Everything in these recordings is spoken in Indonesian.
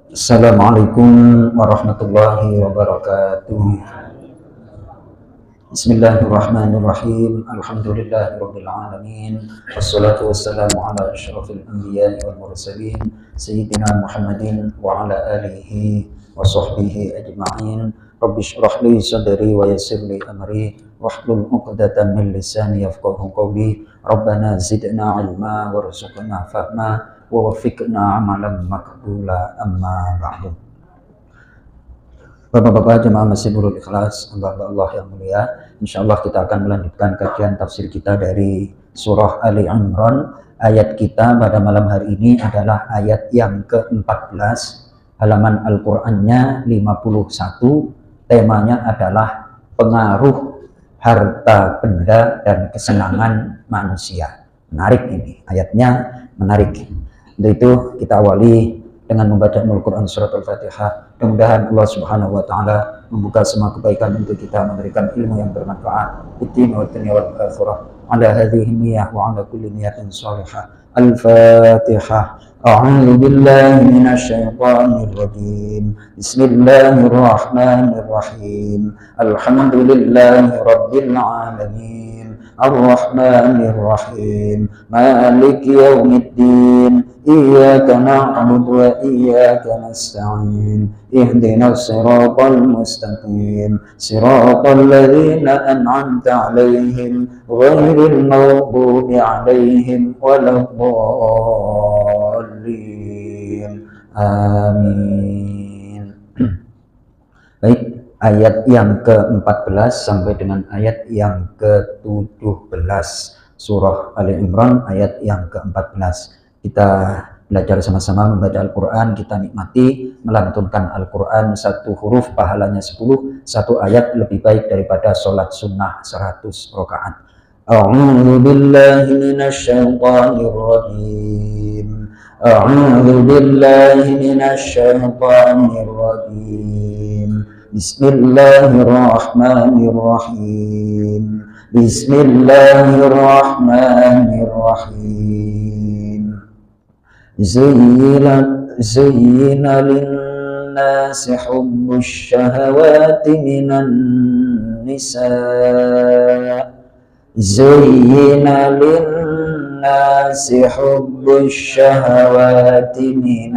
Assalamualaikum warahmatullahi wabarakatuh. Bismillahirrahmanirrahim. Alhamdulillahirabbil alamin. Wassalatu wassalamu ala asyrafil anbiya'i wal mursalin sayyidina Muhammadin wa ala alihi wa sahbihi ajma'in. Rabbi shrah li sadri wa yassir li amri wahlul 'uqdatam min lisani yafqahu qawli. Rabbana zidna 'ilma warzuqna fahma wa waffiqna 'amalan maqbula, amma ba'du. Bapak-bapak jemaah Masjid Nurul Ikhlas, hamba Allah yang mulia, insyaallah kita akan melanjutkan kajian tafsir kita dari surah Ali Imran. Ayat kita pada malam hari ini adalah ayat yang ke-14, halaman Al-Qur'annya 51. Temanya adalah pengaruh harta benda dan kesenangan manusia. Menarik ini, ayatnya menarik. Untuk itu kita awali dengan membaca Al-Quran surat Al-Fatihah. Mudah-mudahan Allah Subhanahu wa taala membuka semua kebaikan untuk kita, memberikan ilmu yang bermanfaat. Fiddin wa dunya wal akhirah. Ala hadhihi niyyah wa ala kulli niyatin shalihah. Al-Fatihah. A'udzu billahi minasy syaithanir rajim. Bismillahirrahmanirrahim. Alhamdulillahi rabbil alamin. Ar-Rahmanir Rahim. Maliki yaumiddin. إياك نعبد وإياك نستعين اهدنا الصراط المستقيم صراط الذين أنعمت عليهم غير المغضوب عليهم ولا الضالين آمين. Baik, ayat yang ke-14 sampai dengan ayat yang ke-17 surah Ali Imran, ayat yang ke-14. Kita belajar sama-sama membaca Al-Quran, kita nikmati melantunkan Al-Quran, satu huruf pahalanya 10, satu ayat lebih baik daripada sholat sunnah 100 rakaat. A'udzu billahi minasy syaithanir rajim. A'udzu billahi minasy syaithanir rajim. Bismillahirrahmanirrahim. Bismillahirrahmanirrahim. زين للناس حب الشهوات من النساء زين للناس حب الشهوات من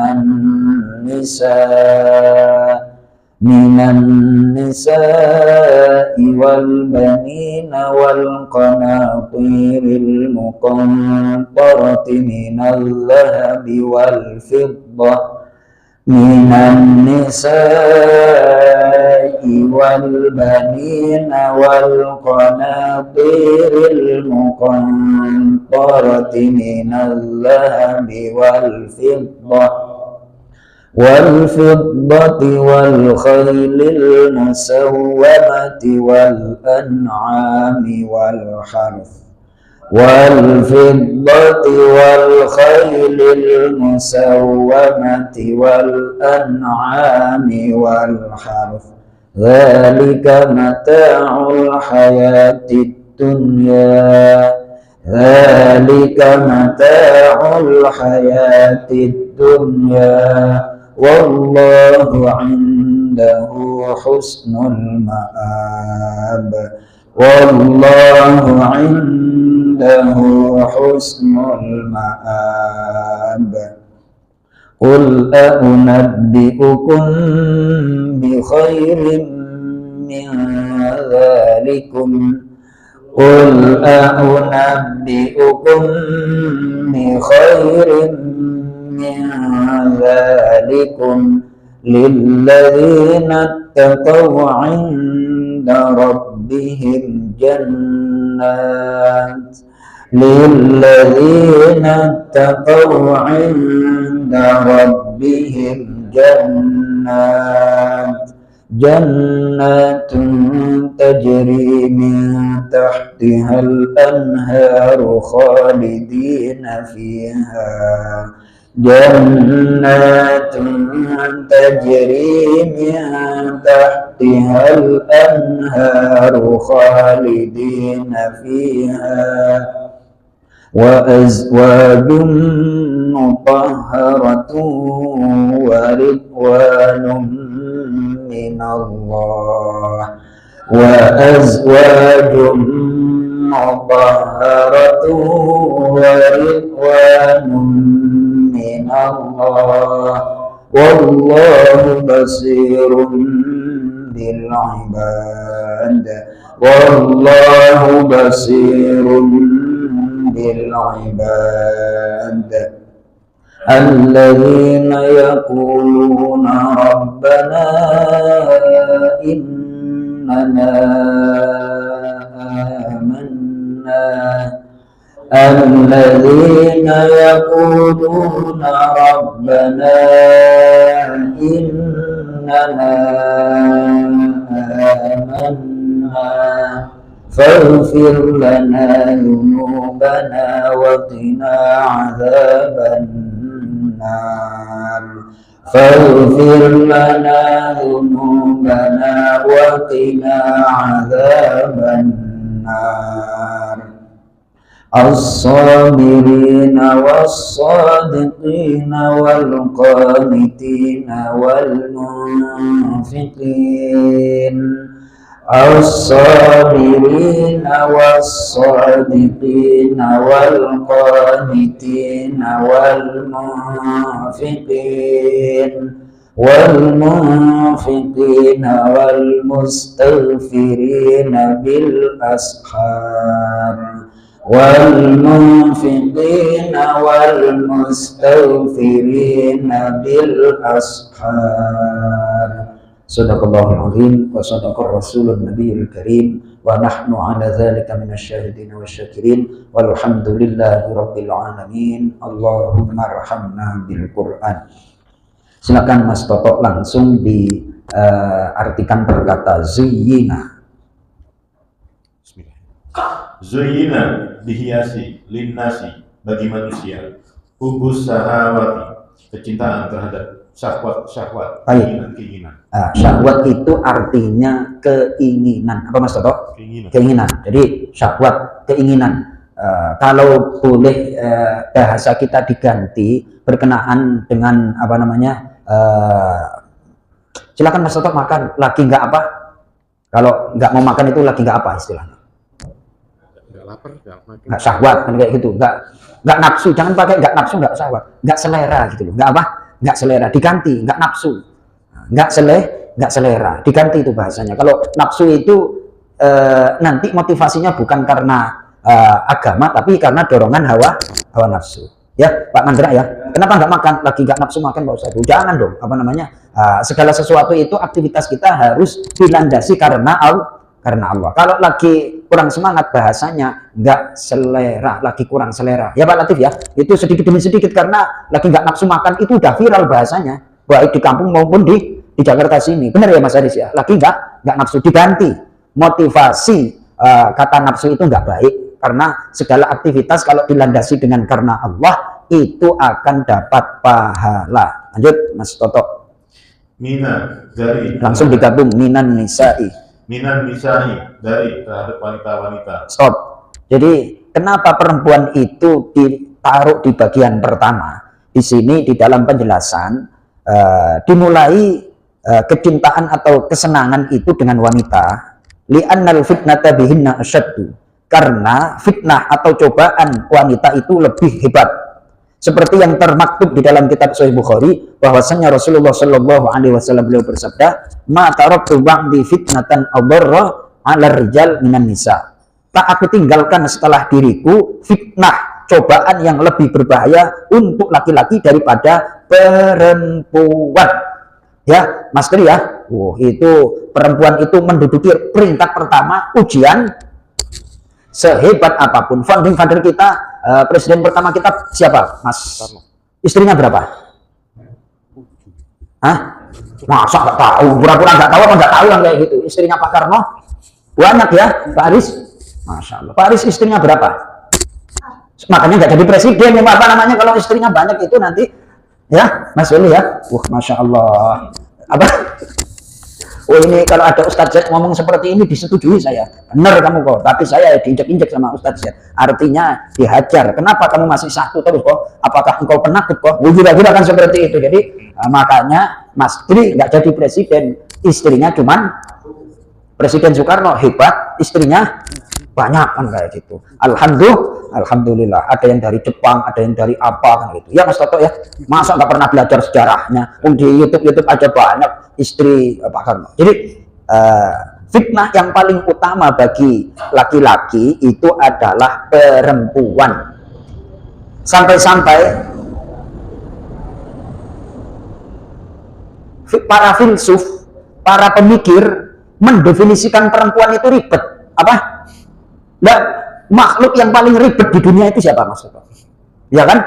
النساء والبنين والقناطير المقنطرة من الذهب والفضة من النساء والبنين والقناطير المقنطرة من الذهب والفضة والخيل المسومة والأنعام والحرث والفضة والخيل المسومة والأنعام والحرث ذلك متاع الحياة الدنيا والله عنده حسن المآب قل أنبئكم بخير من ذلكم للذين اتقوا عند ربهم جنات تجري من تحتها الأنهار خالدين فيها وأزواج mutahharatun wa ridwanun minallah wa azwajun mutahharatun wa ridwanun minallah wallahu basirun bil ibad wallahu basirun bil ibad alladzina yaquluna rabbana innana amanna الذين يقولون ربنا إننا آمنا فاغفر لنا ذنوبنا وقنا عذاب النار فاغفر لنا ذنوبنا وقنا عذاب النار الصابرين والصادقين والقانتين والمنفقين الصابرين والصادقين والقانتين والمنفقين والمستغفرين بالأسحار والمنفقين والمستغفرين بالأسحار Sadaqallahul azim wa sadaqar rasulun nabiyul karim wa nahnu ala dzalika minasyahidin wasyakirin walhamdulillahi rabbil alamin. Allahumma arhamna bil Qur'an. Silakan Mas Toto langsung diartikan perkata zuyyina. Zuyyina dihiasi linnasi bagi manusia hubus sahawati kecintaan terhadap syahwat keinginan. Syahwat itu artinya keinginan. Apa Mas Toto? Keinginan. Jadi syahwat keinginan. Kalau boleh bahasa kita diganti berkenaan dengan apa namanya? Silakan Mas Toto makan. Lagi nggak apa? Kalau nggak mau makan itu lagi nggak apa istilahnya? Nggak lapar, nggak syahwat kan kayak gitu. Nggak nafsu. Jangan pakai nggak nafsu, nggak syahwat. Nggak selera gitu loh. Nggak apa? Nggak selera, diganti, nggak nafsu, nggak selera, diganti itu bahasanya. Kalau nafsu itu nanti motivasinya bukan karena agama, tapi karena dorongan hawa nafsu. Ya, Pak Mandra ya. Kenapa nggak makan? Lagi nggak nafsu makan Pak Ustadz? Jangan dong. Apa namanya? Segala sesuatu itu aktivitas kita harus dilandasi karena Allah. Kalau lagi kurang semangat bahasanya nggak selera, lagi kurang selera. Ya Pak Latif ya, itu sedikit demi sedikit karena lagi nggak nafsu makan itu udah viral bahasanya, baik di kampung maupun di Jakarta sini. Benar ya Mas Adis ya, lagi nggak nafsu, diganti motivasi. Kata nafsu itu nggak baik karena segala aktivitas kalau dilandasi dengan karena Allah itu akan dapat pahala. Lanjut Mas Toto. Minan dari langsung digabung minan nisa'i dari terhadap wanita-wanita. Stop. Jadi kenapa perempuan itu ditaruh di bagian pertama? Di sini di dalam penjelasan dimulai kecintaan atau kesenangan itu dengan wanita. Li'annal fitnata bihinna asyaddu. Karena fitnah atau cobaan wanita itu lebih hebat. Seperti yang termaktub di dalam kitab Sahih Bukhari bahwasanya Rasulullah Shallallahu Alaihi Wasallam beliau bersabda, "Ma taraktu ba'di fitnatan adarra 'ala rijal minan nisa." Tak aku tinggalkan setelah diriku fitnah, cobaan yang lebih berbahaya untuk laki-laki daripada perempuan. Ya, Mas Tri ya. Itu perempuan itu menduduki peringkat pertama ujian sehebat apapun. Founding father kita, presiden pertama kita siapa, Mas? Istrinya berapa? Hah? Masa nggak tahu? Pura-pura nggak tahu apa nggak tahu yang kayak gitu? Istrinya Pak Karno banyak ya, Pak Aris. Masya Allah. Pak Aris istrinya berapa? Makanya nggak jadi presiden ya, apa namanya kalau istrinya banyak itu nanti ya, Mas Weli ya. Masya Allah. Apa? Oh ini kalau ada Ustadz Z ngomong seperti ini disetujui saya. Benar kamu kok, tapi saya diinjek-injek sama Ustadz Z. Artinya dihajar. Kenapa kamu masih satu terus kok? Apakah engkau penakut kok? Kira-kira kan seperti itu. Jadi makanya Mas Tri nggak jadi presiden. Istrinya cuman Presiden Soekarno hebat, istrinya banyak kan kayak gitu. Alhamdulillah. Ada yang dari Jepang, ada yang dari apa kan gitu. Ya Mas Toto ya. Masa nggak pernah belajar sejarahnya? Di YouTube aja banyak istri Pak Karno. Jadi fitnah yang paling utama bagi laki-laki itu adalah perempuan. Sampai-sampai para filsuf, para pemikir mendefinisikan perempuan itu ribet. Apa? Nah, makhluk yang paling ribet di dunia itu siapa maksudnya? Ya kan?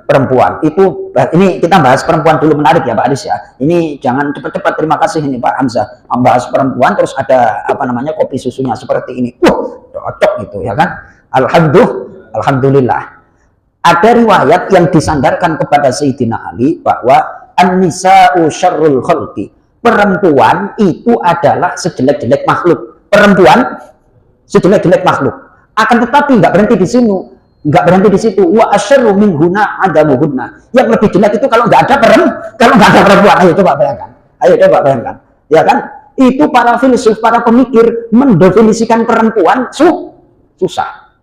Perempuan. Itu ini kita bahas perempuan dulu, menarik ya Pak Aris ya. Ini jangan cepat-cepat, terima kasih ini Pak Hamzah. Membahas perempuan terus ada apa namanya kopi susunya seperti ini. Cocok gitu ya kan? Alhamdulillah. Ada riwayat yang disandarkan kepada Sayyidina Ali bahwa an-nisa'u syarrul khalqi. Perempuan itu adalah sejelek-jelek makhluk. Perempuan sejelek-jelek makhluk. Akan tetapi nggak berhenti di sini, nggak berhenti di situ. Wa asyarru minhunna adamuhunna. Yang lebih jelek itu kalau nggak ada perempuan. Ayo coba bayangkan. Ya kan? Itu para filsuf, para pemikir mendefinisikan perempuan susah.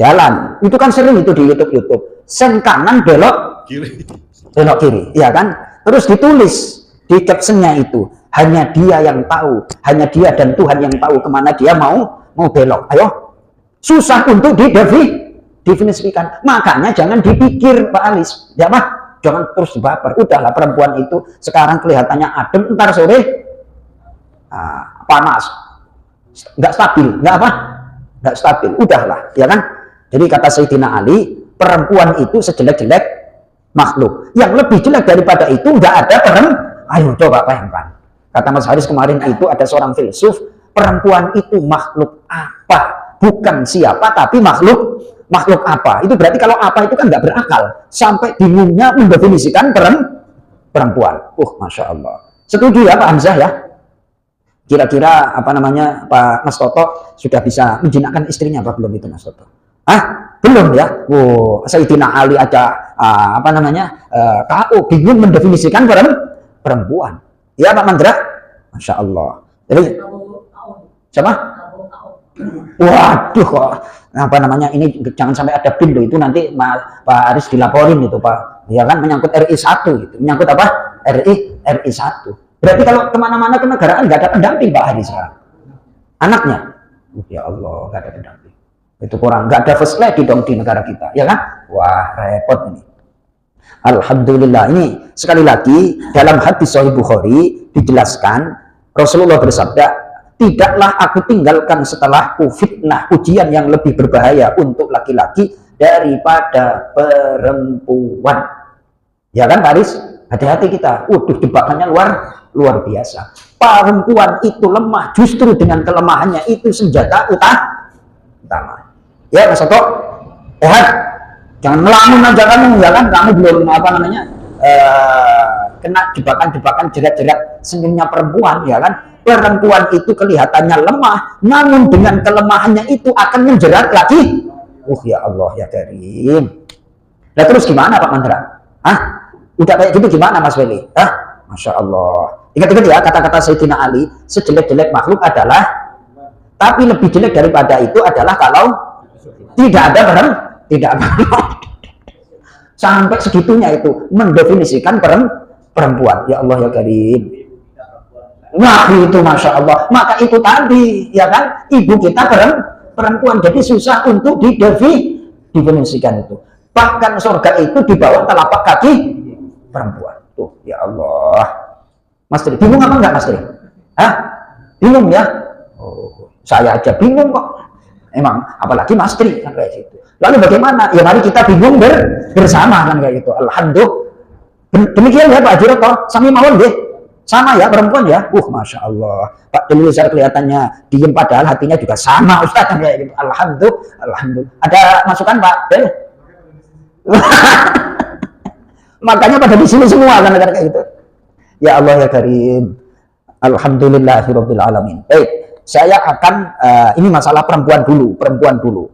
Jalan. Itu kan sering itu di YouTube. Sen kanan belok kiri, ya kan? Terus ditulis di captionnya itu, hanya dia yang tahu, hanya dia dan Tuhan yang tahu kemana dia mau belok. Ayo, susah untuk didefinisikan. Makanya jangan dipikir Pak Alis, ya Pak, jangan terus baper. Udahlah, perempuan itu sekarang kelihatannya adem, ntar sore panas, nggak stabil. Udahlah, ya kan? Jadi kata Sayyidina Ali, perempuan itu sejelek-jelek makhluk. Yang lebih jelek daripada itu nggak ada Ayo coba bayangkan. Kata Mas Haris kemarin itu ada seorang filsuf, perempuan itu makhluk apa? Bukan siapa tapi makhluk apa? Itu berarti kalau apa itu kan nggak berakal. Sampai bingungnya mendefinisikan perempuan. Masya Allah. Setuju ya Pak Hamzah ya? Kira-kira apa namanya Pak Mas Toto sudah bisa menjinakkan istrinya apa belum itu Mas Toto? Belum ya? Sayyidina Ali ada apa namanya bingung mendefinisikan perempuan. Ya Pak Mandra? Masya Allah. Jadi siapa? Waduh kok apa namanya ini jangan sampai ada bin loh, itu nanti Pak Aris dilaporin itu Pak. Ya kan menyangkut RI 1 gitu. Menyangkut apa? RI 1. Berarti kalau kemana-mana ke negaraan nggak ada pendamping Pak Aris sekarang. Anaknya. Ya Allah, nggak ada pendamping. Itu kurang, nggak ada first lady dong di negara kita, ya kan? Wah, repot ini. Alhamdulillah. Ini sekali lagi dalam hadis Sahih Bukhari dijelaskan Rasulullah bersabda, tidaklah aku tinggalkan setelahku fitnah, ujian yang lebih berbahaya untuk laki-laki daripada perempuan. Ya kan Pak Aris? Hati-hati kita. Jebakannya luar biasa. Perempuan itu lemah, justru dengan kelemahannya itu senjata utama. Ya Mas Soto, jangan melamun aja kamu, ya kan? Kamu belum apa namanya kena jebakan-jebakan jerat-jerat senyumnya perempuan, ya kan? Perempuan itu kelihatannya lemah, namun dengan kelemahannya itu akan menjerat lagi. Ya Allah ya Karim. Nah terus gimana Pak Mandra? Udah kayak gitu gimana Mas Weli? Masya Allah. Ingat-ingat ya kata-kata Sayyidina Ali, sejelek-jelek makhluk adalah, tapi lebih jelek daripada itu adalah kalau tidak ada sampai segitunya itu mendefinisikan perempuan. Ya Allah ya Karim. Wah itu Masya Allah. Maka itu tadi ya kan, ibu kita perempuan, jadi susah untuk didefinisikan itu. Bahkan surga itu di bawah telapak kaki perempuan. Tuh ya Allah. Mas Tri, bingung apa enggak Mas Tri? Bingung ya? Saya aja bingung kok. Emang apalagi Mas Tri kan kayak gitu. Lalu bagaimana? Ya mari kita bingung bersama kan kayak gitu. Alhamdulillah. Demikian ya Pak Jiroto, sami mawon deh. Sama ya perempuan ya. Masya Allah. Pak Delisar kelihatannya diem padahal hatinya juga sama Ustaz kan kayak gitu. Alhamdulillah. Ada masukan Pak Del? Makanya pada di sini semua kan kayak gitu. Ya Allah ya Karim. Alhamdulillahirabbil alamin. Baik, saya akan ini masalah perempuan dulu.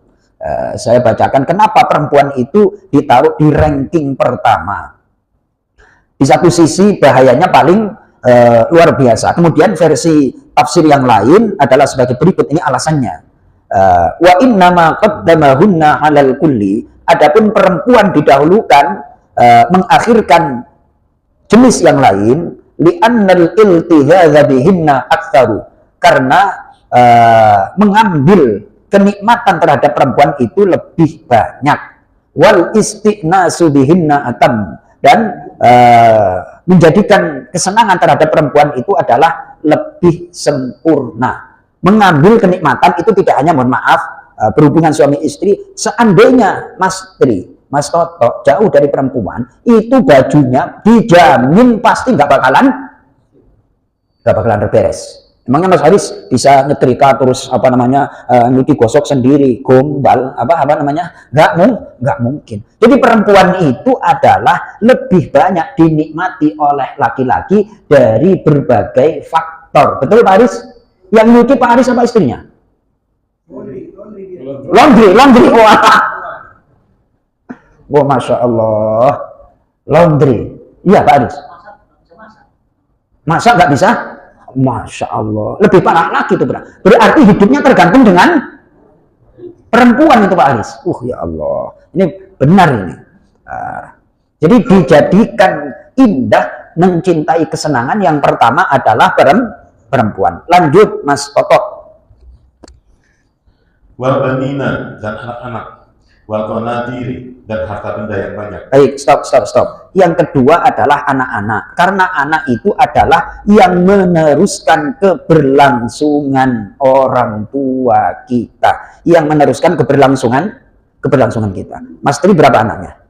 Saya bacakan kenapa perempuan itu ditaruh di ranking pertama. Di satu sisi bahayanya paling luar biasa. Kemudian versi tafsir yang lain adalah sebagai berikut, ini alasannya. Wa innama qaddamahunna 'alal kulli. Adapun perempuan didahulukan mengakhirkan jenis yang lain, li'annal iltihadza bihinna aktsaru, karena mengambil kenikmatan terhadap perempuan itu lebih banyak, wal isti'nasu bihinna atam, dan menjadikan kesenangan terhadap perempuan itu adalah lebih sempurna. Mengambil kenikmatan itu tidak hanya, mohon maaf, berhubungan suami istri. Seandainya Mas Toto jauh dari perempuan, itu bajunya dijamin pasti nggak bakalan beres. Emangnya Mas Haris bisa nyetrika terus nyuci gosok sendiri, gombal nggak mungkin. Jadi perempuan itu adalah lebih banyak dinikmati oleh laki-laki dari berbagai faktor. Betul Pak Haris? Yang nyuci Pak Haris apa istrinya? Laundry. Wah, Masya Allah, laundry. Iya Pak Aris. Masa nggak bisa? Masya Allah, lebih parah lagi itu berarti hidupnya tergantung dengan perempuan itu Pak Aris. Ya Allah, ini benar ini. Jadi dijadikan indah, mencintai kesenangan yang pertama adalah perempuan. Lanjut Mas Toto. Wal banina, dan anak-anak, wal qanatiri, dan harta benda yang banyak. Baik, stop. Yang kedua adalah anak-anak, karena anak itu adalah yang meneruskan keberlangsungan orang tua kita, yang meneruskan keberlangsungan kita. Mas Tri berapa anaknya?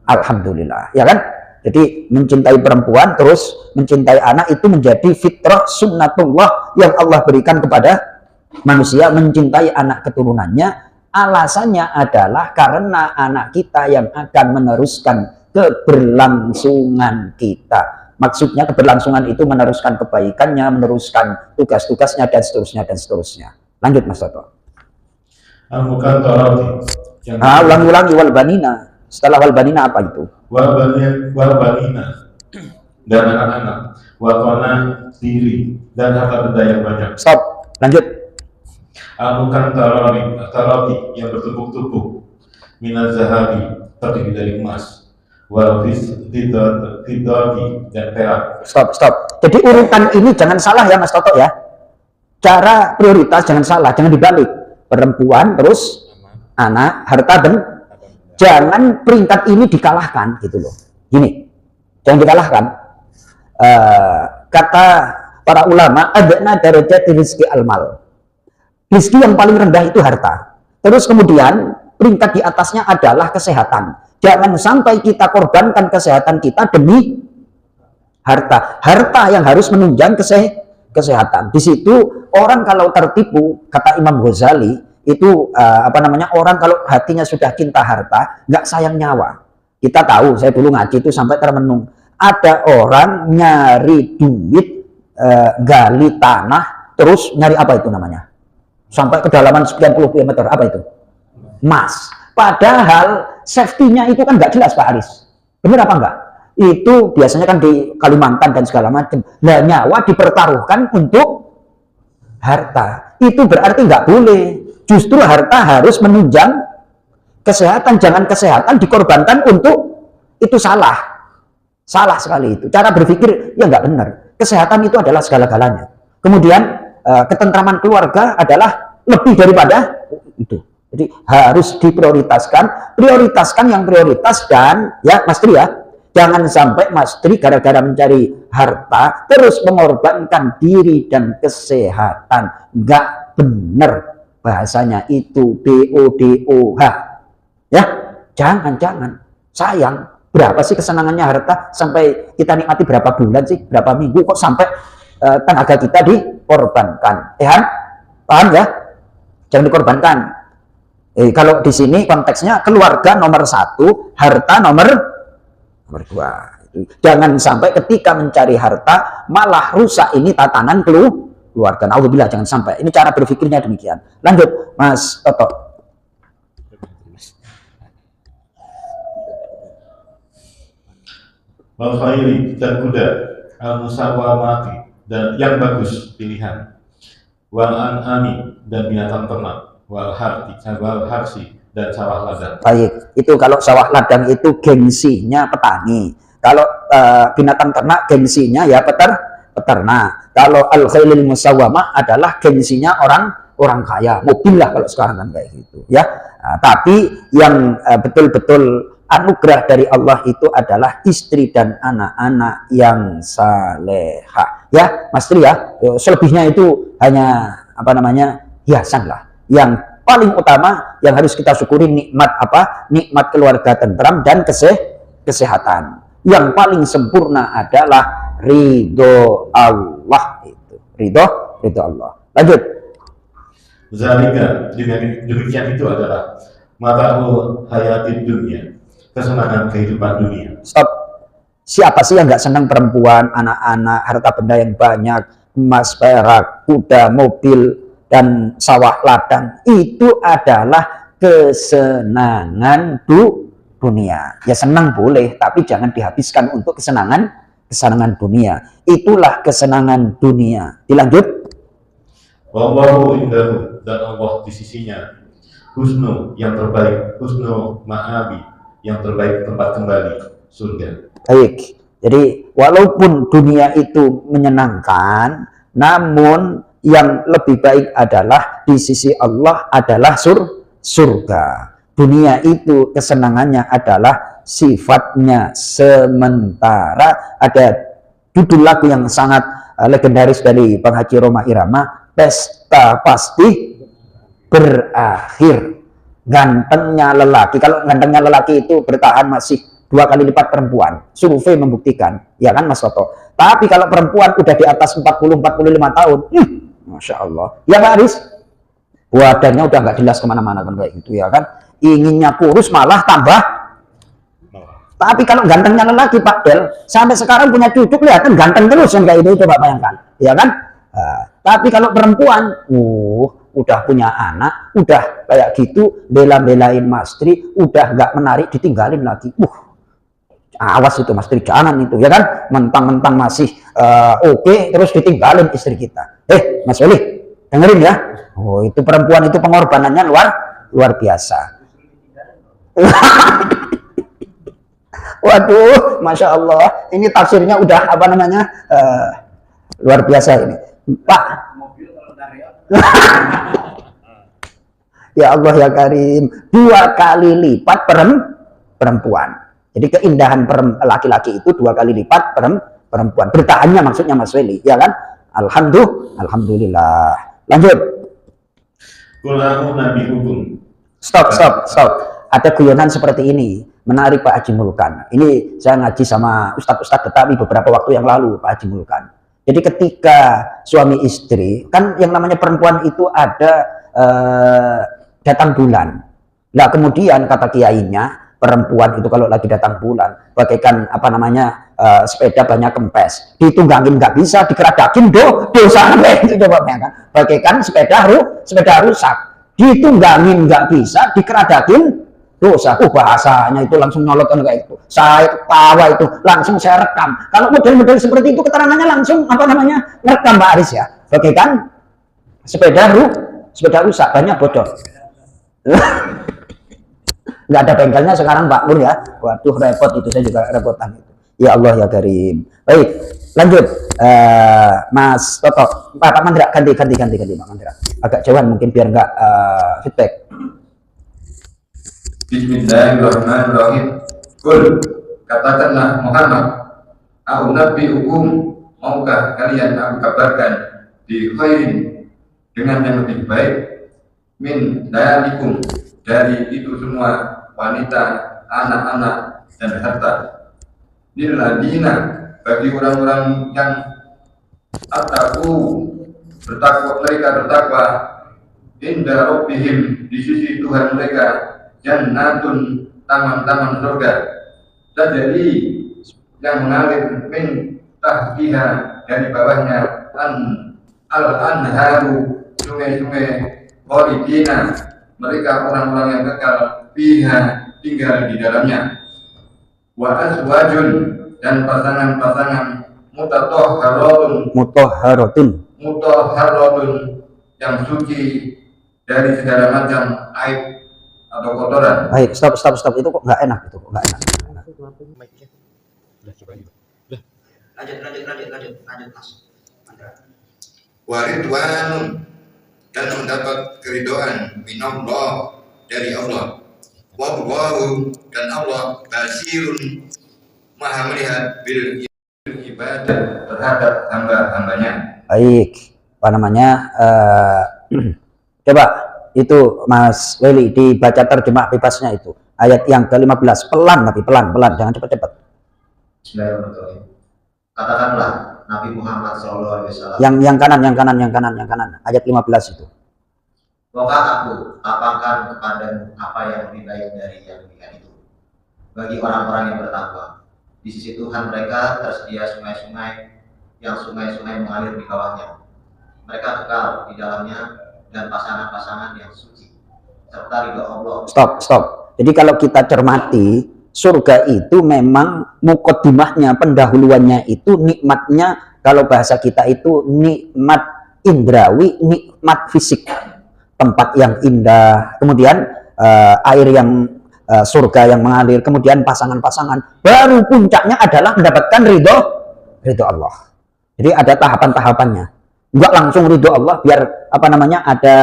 Alhamdulillah, ya kan? Jadi mencintai perempuan terus mencintai anak itu menjadi fitrah sunnatullah yang Allah berikan kepada manusia, mencintai anak keturunannya. Alasannya adalah karena anak kita yang akan meneruskan keberlangsungan kita. Maksudnya keberlangsungan itu meneruskan kebaikannya, meneruskan tugas-tugasnya, dan seterusnya. Lanjut Mas Toto. Ulangi wal banina. Setelah wal banina apa itu? Wal banina dan anak-anak, wal qanatiri, dan harta benda yang banyak. Stop. Lanjut. Tarati yang bertumpuk-tumpuk, minaz zahabi, terdiri dari emas, wal fiddati, dan perak. Stop. Jadi urutan ini jangan salah ya Mas Toto ya. Cara prioritas jangan salah, jangan dibalik. Perempuan terus anak, harta, dan jangan peringkat ini dikalahkan gitu loh. Gini, jangan dikalahkan. Kata para ulama, adna darajat rizki al-mal. Rizki yang paling rendah itu harta. Terus kemudian peringkat di atasnya adalah kesehatan. Jangan sampai kita korbankan kesehatan kita demi harta. Harta yang harus menunjang kesehatan. Di situ orang kalau tertipu, kata Imam Ghazali, itu orang kalau hatinya sudah cinta harta, nggak sayang nyawa. Kita tahu, saya dulu ngaji itu sampai termenung. Ada orang nyari duit, gali tanah, terus nyari apa itu namanya? Sampai kedalaman sekian puluh kilometer, apa itu? Emas. Padahal safety-nya itu kan nggak jelas Pak Aris. Benar apa enggak? Itu biasanya kan di Kalimantan dan segala macam. Nah, nyawa dipertaruhkan untuk harta. Itu berarti nggak boleh. Justru harta harus menunjang kesehatan. Jangan kesehatan dikorbankan untuk itu salah. Salah sekali itu. Cara berpikir ya nggak benar. Kesehatan itu adalah segala-galanya. Kemudian ketentraman keluarga adalah lebih daripada itu. Jadi harus diprioritaskan, prioritaskan yang prioritas. Dan ya Mas Tri ya, jangan sampai Mas Tri gara-gara mencari harta terus mengorbankan diri dan kesehatan. Nggak benar bahasanya itu, BODOH ya. Jangan sayang. Berapa sih kesenangannya harta sampai kita nikmati berapa bulan sih, berapa minggu, kok sampai tenaga kita dikorbankan. Paham ya? Jangan dikorbankan. Kalau di sini konteksnya keluarga nomor 1, harta nomor 2. gitu. Jangan sampai ketika mencari harta malah rusak ini tatanan keluarga. Alhamdulillah, jangan sampai. Ini cara berpikirnya demikian. Lanjut, Mas Toto. Wal khairi dan kuda, al musawamati dan yang bagus pilihan, wal an'ami dan binatang ternak, wal harsi dan sawah ladang. Baik, itu kalau sawah ladang itu gengsinya petani. Kalau binatang ternak gengsinya ya peternak. Kalau al khailil musawamah adalah gengsinya orang kaya, mobil lah kalau sekarang kan kayak gitu ya. Tapi yang betul-betul anugerah dari Allah itu adalah istri dan anak-anak yang salehah ya Mas Tri ya. Selebihnya itu hanya apa namanya hiasan lah. Yang paling utama yang harus kita syukuri nikmat apa? Nikmat keluarga tentram dan kesehatan. Yang paling sempurna adalah ridho Allah itu. Ridho Allah. Lanjut. Zalika, demikian itu adalah mata'ul hayatid dunia, kesenangan kehidupan dunia. Stop. Siapa sih yang nggak senang perempuan, anak-anak, harta benda yang banyak, emas, perak, kuda, mobil, dan sawah ladang? Itu adalah kesenangan dunia. Ya senang boleh, tapi jangan dihabiskan untuk kesenangan dunia. Itulah kesenangan dunia. Dilanjut. Wallahu indahu, dan Allah di sisinya husnu yang terbaik, husnu ma'abi yang terbaik tempat kembali, surga. Baik, jadi walaupun dunia itu menyenangkan, namun yang lebih baik adalah di sisi Allah adalah surga. Dunia itu kesenangannya adalah sifatnya sementara. Ada judul lagu yang sangat legendaris dari Bang Haji Roma Irama, pesta pasti berakhir. Gantengnya lelaki, kalau gantengnya lelaki itu bertahan masih 2 kali lipat perempuan. Survei membuktikan, ya kan Mas Toto. Tapi kalau perempuan udah di atas 40-45 tahun, Masya Allah. Ya Pak Aris, badannya udah nggak jelas kemana-mana kan kayak gitu ya kan. Inginnya kurus malah tambah. Tapi kalau gantengnya lelaki Pak Del, sampai sekarang punya cucu kelihatan ganteng terus kan kayak itu, coba bayangkan, ya kan. Tapi kalau perempuan, udah punya anak, udah kayak gitu, bela-belain Mas Tri, udah nggak menarik, ditinggalin lagi. Awas itu Mas Tri, jangan itu, ya kan. Mentang-mentang masih oke, terus ditinggalin istri kita. Mas Oli, dengerin ya. Itu perempuan itu pengorbanannya luar biasa. Waduh, Masya Allah, ini tafsirnya udah apa namanya luar biasa ini, Pak. Ya Allah ya Karim, 2 kali lipat perempuan. Jadi keindahan laki-laki itu 2 kali lipat perempuan. Bertahannya maksudnya Mas Weli, ya kan? Alhamdulillah. Lanjut. Kulahu nabi hukum. Stop. Ada guyonan seperti ini, menarik Pak Haji Mulkan. Ini saya ngaji sama Ustadz Betawi beberapa waktu yang lalu, Pak Haji Mulkan. Jadi ketika suami istri, kan yang namanya perempuan itu ada datang bulan. Nah kemudian kata kiainya, perempuan itu kalau lagi datang bulan, bagaikan apa namanya sepeda banyak kempes, ditunggangin nggak bisa, dikeradakin dosa itu coba kan. Bagaikan sepeda rusak, ditunggangin nggak bisa, dikeradakin dosa. Bahasanya itu langsung nyolotkan kayak itu. Saya ketawa itu, langsung saya rekam. Kalau model-model seperti itu keterangannya langsung apa namanya rekam Mbak Aris ya. Bagaikan sepeda rusak, banyak bodor. Nggak ada bengkelnya sekarang Pak Nur ya. Waduh repot itu, saya juga repotan itu. Ya Allah ya Karim. Baik, lanjut. Mas Toto, Pak Mandra, ganti Pak Mandra. Agak jauhan mungkin biar nggak feedback. Bismillahirrahmanirrahim. Qul, katakanlah Muhammad, a'unabbi'ukum, maukah kalian aku kabarkan bi khairin, dengan yang lebih baik, min dalikum, dari itu semua wanita, anak-anak dan harta, lilladina, bagi orang-orang yang attaqu, mereka bertakwa, inda rabbihim, di sisi Tuhan mereka, jannatun, taman-taman surga, tajri, yang mengalir min tahtiha, dari bawahnya al-anharu, sungai-sungai, khalidina, mereka orang-orang yang kekal, fiha, tinggal di dalamnya. Wa azwajun, dan pasangan-pasangan, mutahharatun, yang suci dari segala macam aib atau kotoran. Baik, stop, itu kok nggak enak, itu kok nggak enak. Lanjut Mas. Waridwanun, dan mendapat keridhaan minallah, dari Allah. Wallahu, dan Allah basirun, maha melihat bil ibadah, terhadap hamba-hambanya. Baik, apa namanya? Coba itu Mas Weli dibaca terjemah bebasnya itu ayat yang ke-15, pelan tapi pelan, jangan cepat-cepat. Bismillahirrahmanirrahim. Katakanlah Nabi Muhammad SAW. Yang kanan, ayat 15 itu. Maka aku apakan kepadamu apa yang lebih baik dari yang demikian itu bagi orang-orang yang bertakwa. Di sisi Tuhan mereka tersedia sungai-sungai, yang sungai-sungai mengalir di bawahnya. Mereka kekal di dalamnya, dan pasangan-pasangan yang suci serta ridho Allah. Stop. Jadi kalau kita cermati, surga itu memang mukaddimahnya, pendahuluannya itu nikmatnya, kalau bahasa kita itu nikmat indrawi, nikmat fisik, tempat yang indah, kemudian air yang surga yang mengalir, kemudian pasangan-pasangan, baru puncaknya adalah mendapatkan ridho Allah. Jadi ada tahapan-tahapannya, enggak langsung ridho Allah, biar apa namanya, ada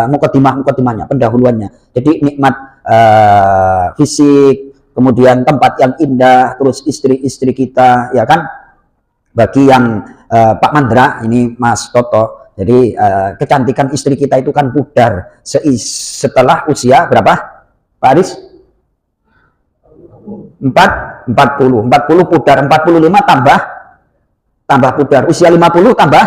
mukaddimahnya, pendahuluannya. Jadi nikmat fisik, kemudian tempat yang indah, terus istri-istri kita, ya kan? Bagi yang Pak Mandra, ini Mas Toto, jadi kecantikan istri kita itu kan pudar setelah usia berapa, Pak Aris? 40 pudar, 45 tambah pudar, usia 50 tambah,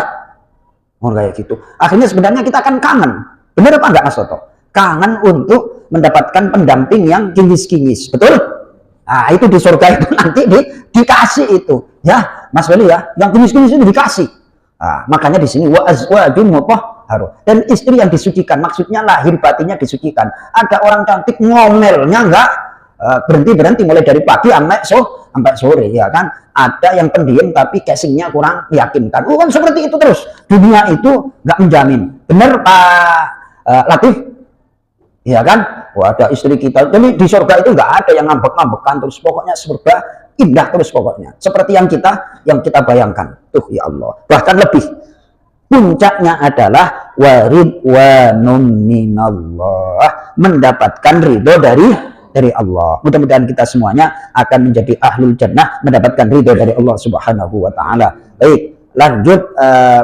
kayak gitu. Akhirnya sebenarnya kita akan kangen, benar apa enggak Mas Toto? Kangen untuk mendapatkan pendamping yang kinyis-kinyis, betul? Nah, itu di surga itu nanti dikasih itu, ya Mas Weli ya, yang kinyis-kinyis itu dikasih. Nah, makanya di sini wa azwajun mutahharu, dan istri yang disucikan, maksudnya lahir batinnya disucikan. Ada orang cantik ngomelnya enggak berhenti mulai dari pagi sampai sore, ya kan? Ada yang pendiam tapi casingnya kurang meyakinkan. Kan seperti itu terus. Dunia itu nggak menjamin. Benar Pak Latif? Ya kan? Wah, ada istri kita. Jadi di surga itu nggak ada yang ngambek-ngambekan terus. Pokoknya surga indah terus pokoknya. Seperti yang kita bayangkan. Tuh ya Allah. Bahkan lebih. Puncaknya adalah waridwanum minallah, mendapatkan ridho dari Allah. Mudah-mudahan kita semuanya akan menjadi ahlul jannah, mendapatkan ridho dari Allah Subhanahu wa taala. Baik, lanjut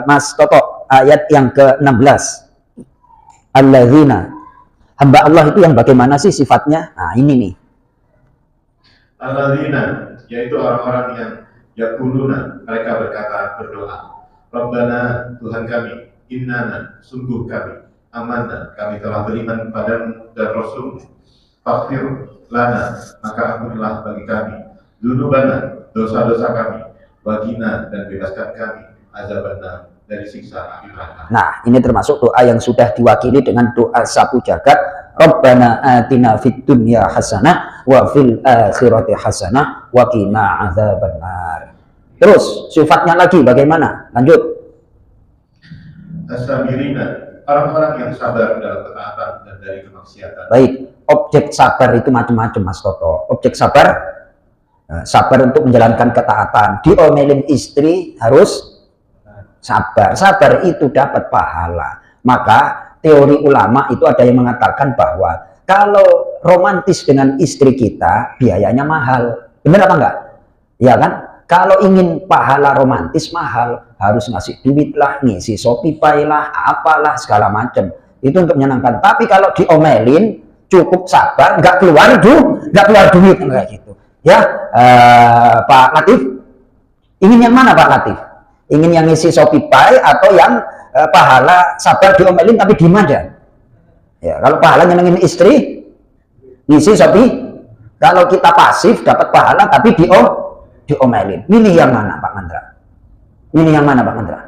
Mas Toto, ayat yang ke-16. Alladzina, hamba Allah itu yang bagaimana sih sifatnya? Nah, ini nih. Alladzina, yaitu orang-orang yang yaquluna, mereka berdoa, Rabbana, Tuhan kami, innana, sungguh kami, amanna, kami telah beriman padamu dan Rasul-Mu. Faghfir lana, maka ampunilah bagi kami dzunubana, dosa-dosa kami, waqina, dan bebaskan kami azabannar, dari siksa api neraka. Nah, ini termasuk doa yang sudah diwakili dengan doa sapu jagat, Rabbana atina fid dunya hasanah wa fil akhirati hasanah wa qina azabannar. Terus sifatnya lagi bagaimana? Lanjut. As-sabirina, orang-orang yang sabar dalam ketaatan dan dari kemaksiatan. Baik, objek sabar itu macam-macam Mas Toto. Objek sabar, sabar untuk menjalankan ketaatan. Diomelin istri harus sabar. Sabar itu dapat pahala. Maka teori ulama itu ada yang mengatakan bahwa kalau romantis dengan istri kita, biayanya mahal. Benar apa enggak? Ya kan? Kalau ingin pahala romantis mahal, harus ngasih duit lah, ngisi Shopee Pay lah, apalah segala macam. Itu untuk menyenangkan. Tapi kalau diomelin, cukup sabar, nggak keluar duit kayak gitu. Ya, Pak Latif, ingin yang mana Pak Latif? Ingin yang ngisi Shopee Pay atau yang pahala sabar diomelin tapi diem aja? Ya, kalau pahala nyenengin istri, ngisi Shopee. Kalau kita pasif dapat pahala tapi diomelin. Milih yang mana Pak Mandra? Milih yang mana Pak Mandra?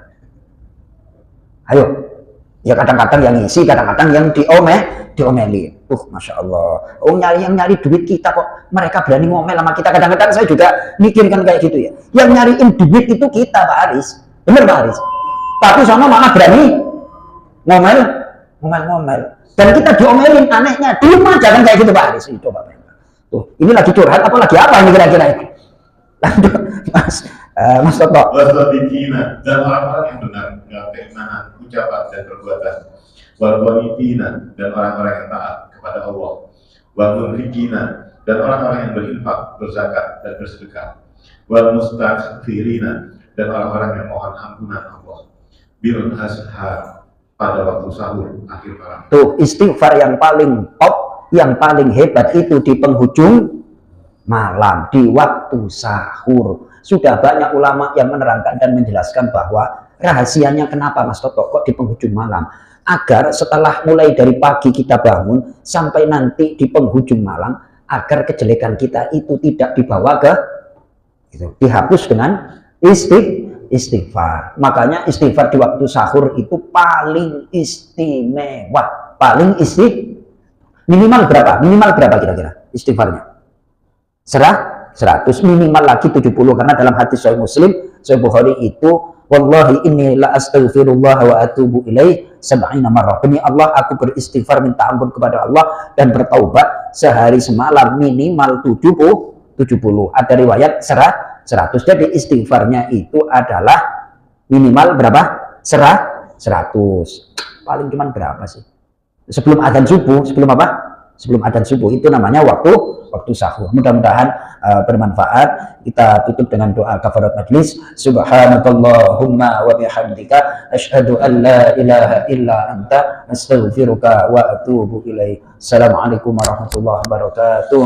Ayo. Ya kadang-kadang yang ngisi, kadang-kadang yang diomelin. Masya Allah. Oh, yang nyari duit kita kok mereka berani ngomel sama kita. Kadang-kadang saya juga mikirkan kayak gitu ya. Yang nyariin duit itu kita Pak Aris. Bener Pak Aris? Tapi sama malah berani ngomel. Dan kita diomelin, anehnya. Dulu mah jangan kayak gitu Pak Aris. Itu Pak. Tuh, ini lagi curhat apa lagi apa ini kira-kira itu? Mas Toto. Wasodikina, dan orang-orang yang benar dengan keimanan, ucapan dan perbuatan. Walqanitina, dan orang-orang yang taat kepada Allah. Walmunfikina, dan orang-orang yang berinfak, berzakat dan bersedekah. Walmustaghfirina, dan orang-orang yang mohon ampunan Allah. Bil ashar, pada waktu sahur akhir malam. Tuh, istighfar yang paling top, yang paling hebat itu di penghujung malam, di waktu sahur. Sudah banyak ulama yang menerangkan dan menjelaskan bahwa rahasianya kenapa Mas Toto kok di penghujung malam, agar setelah mulai dari pagi kita bangun sampai nanti di penghujung malam, agar kejelekan kita itu tidak dibawa ke itu, dihapus dengan istighfar. Makanya istighfar di waktu sahur itu paling istimewa, minimal berapa kira-kira istighfarnya? 100, minimal lagi 70, karena dalam hadis Sahih Muslim, Sahih Bukhari itu, wallahi inni la astaghfirullah wa atubu ilaih 70 marrah. Demi Allah aku beristighfar minta ampun kepada Allah dan bertaubat sehari semalam minimal 70. Ada riwayat 100. Jadi istighfarnya itu adalah minimal berapa? 100. Paling cuman berapa sih? Sebelum adzan subuh, sebelum apa? Sebelum adzan subuh, itu namanya waktu sahur. Mudah-mudahan bermanfaat. Kita tutup dengan doa kafarat majlis. Subhanakallahumma wa bihamdika asyhadu an la ilaha illa anta astaghfiruka wa atubu ilaik. Assalamualaikum warahmatullahi wabarakatuh.